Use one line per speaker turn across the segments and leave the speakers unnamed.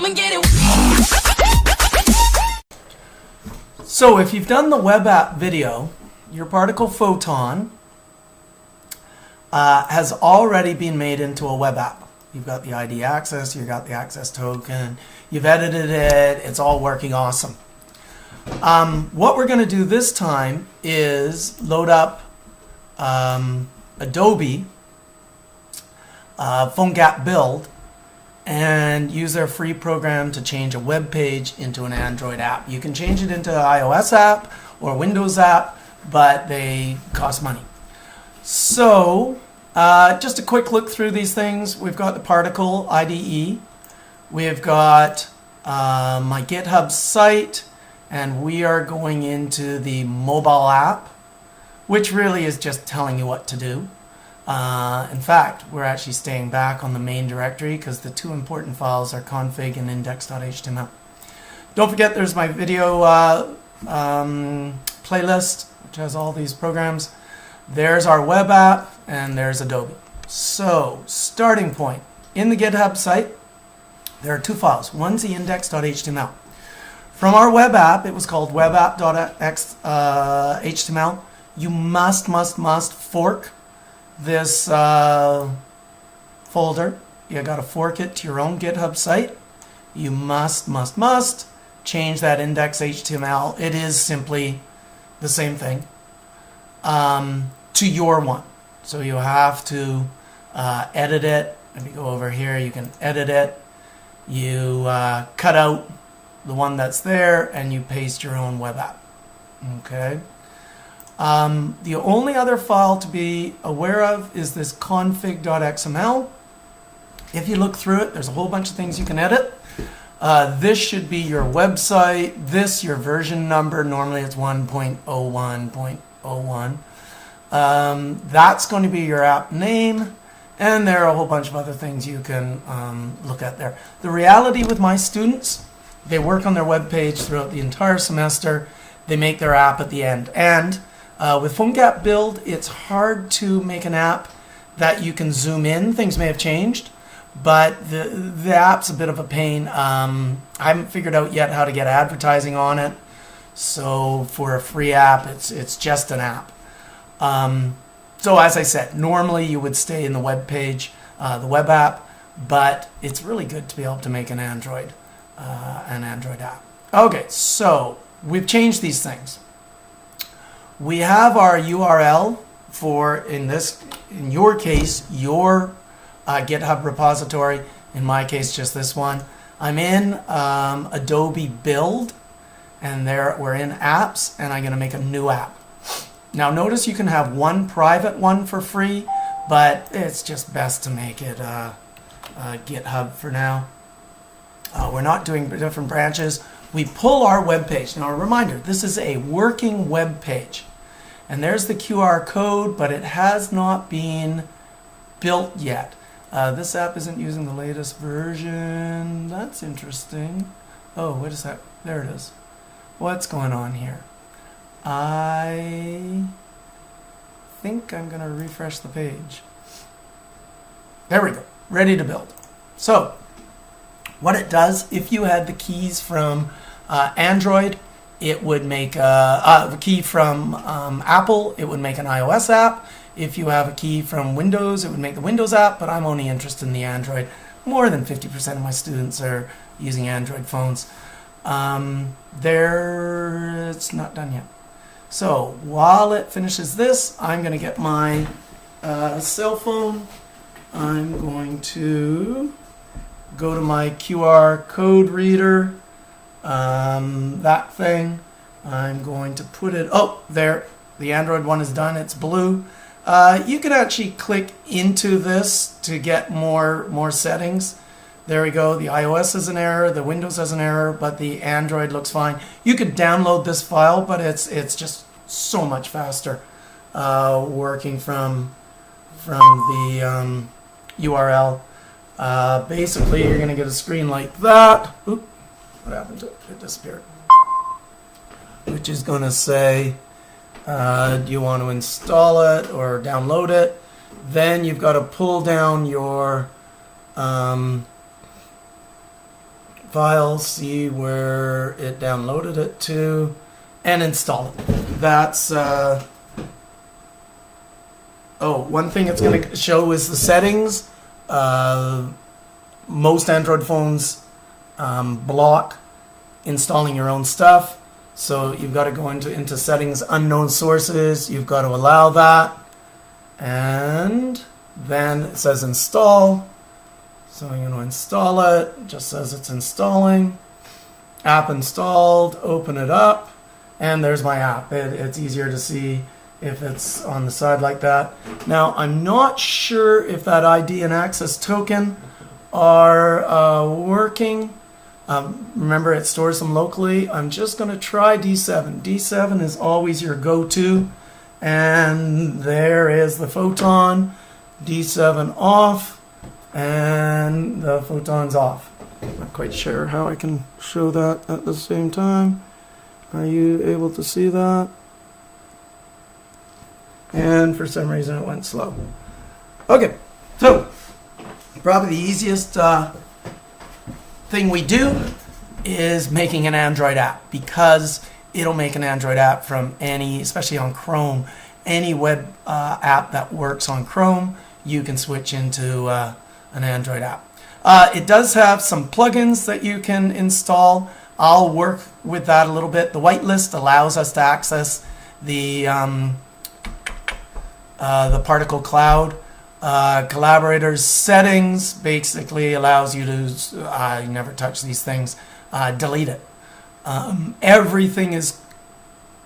come and get it.
So if you've done the web app video, your Particle Photon has already been made into a web app. You've got the ID access, you've got the Acces Token, you've edited it, it's all working awesome. What we're going to do this time is load up Adobe PhoneGap build and use their free program to change a web page into an Android app. You can change it into an iOS app or Windows app, but they cost money. So just a quick look through these things. We've got the Particle IDE. We've got my GitHub site, and we are going into the mobile app, which really is just telling you what to do. In fact, we're actually staying back on the main directory because the two important files are config and index.html. Don't forget there's my video playlist, which has all these programs. There's our web app, and there's Adobe. So, starting point. In the GitHub site, there are two files. One's the index.html. From our web app, it was called web-app.html. You must fork this folder. You got to fork it to your own GitHub site. You must change that index.html. It is simply the same thing to your one. So you have to edit it. If you go over here, you can edit it. You cut out the one that's there and you paste your own web app. Okay. The only other file to be aware of is this config.xml. If you look through it, there's a whole bunch of things you can edit. This should be your website. This, your version number. Normally it's 1.01.01. That's going to be your app name. And there are a whole bunch of other things you can look at there. The reality with my students, they work on their web page throughout the entire semester. They make their app at the end. And with PhoneGap build, it's hard to make an app that you can zoom in. Things may have changed, but the app's a bit of a pain. I haven't figured out yet how to get advertising on it. So for a free app, it's just an app. So as I said, normally you would stay in the web page, the web app, but it's really good to be able to make an Android app. Okay, so we've changed these things. We have our URL for, in your case, your GitHub repository. In my case, just this one. I'm in Adobe Build, and there we're in Apps, and I'm going to make a new app. Now notice you can have one private one for free, but it's just best to make it GitHub for now. We're not doing different branches. We pull our web page. Now a reminder, this is a working web page. And there's the QR code, but it has not been built yet. This app isn't using the latest version. That's interesting. Oh, wait a sec. There it is. What's going on here? I think I'm going to refresh the page. There we go. Ready to build. So, what it does, if you had the keys from Android, it would make a key from Apple, it would make an iOS app. If you have a key from Windows, it would make the Windows app, but I'm only interested in the Android. More than 50% of my students are using Android phones. It's not done yet. So while it finishes this, I'm going to get my cell phone. I'm going to go to my QR code reader, that thing. I'm going to put it, oh, there, the Android one is done, it's blue. You can actually click into this to get more settings. There we go, the iOS has an error, the Windows has an error, but the Android looks fine. You could download this file, but it's just so much faster working from the URL. Basically, you're going to get a screen like that. Oop, what happened to it? It disappeared. Which is going to say, do you want to install it or download it? Then you've got to pull down your file, see where it downloaded it to, and install it. That's, one thing it's going to show is the settings. Most Android phones block installing your own stuff. So you've got to go into settings, unknown sources. You've got to allow that. And then it says install. So I'm going to install it. It just says it's installing. App installed. Open it up. And there's my app. It's easier to see if it's on the side like that. Now, I'm not sure if that ID and Acces Token are working. Remember, it stores them locally. I'm just going to try D7. D7 is always your go-to. And there is the Photon. D7 off. And the Photon's off. Not quite sure how I can show that at the same time. Are you able to see that? And for some reason it went slow. Okay, so probably the easiest thing we do is making an Android app, because it'll make an Android app from any, especially on Chrome, any web app that works on Chrome, you can switch into an Android app. It does have some plugins that you can install. I'll work with that a little bit. The whitelist allows us to access the Particle Cloud. Collaborators settings basically allows you to, you never touch these things, delete it. Everything is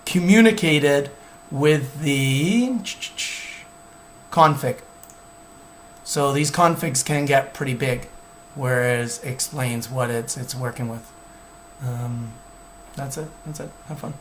communicated with the config. So these configs can get pretty big, whereas it explains what it's working with. That's it. Have fun.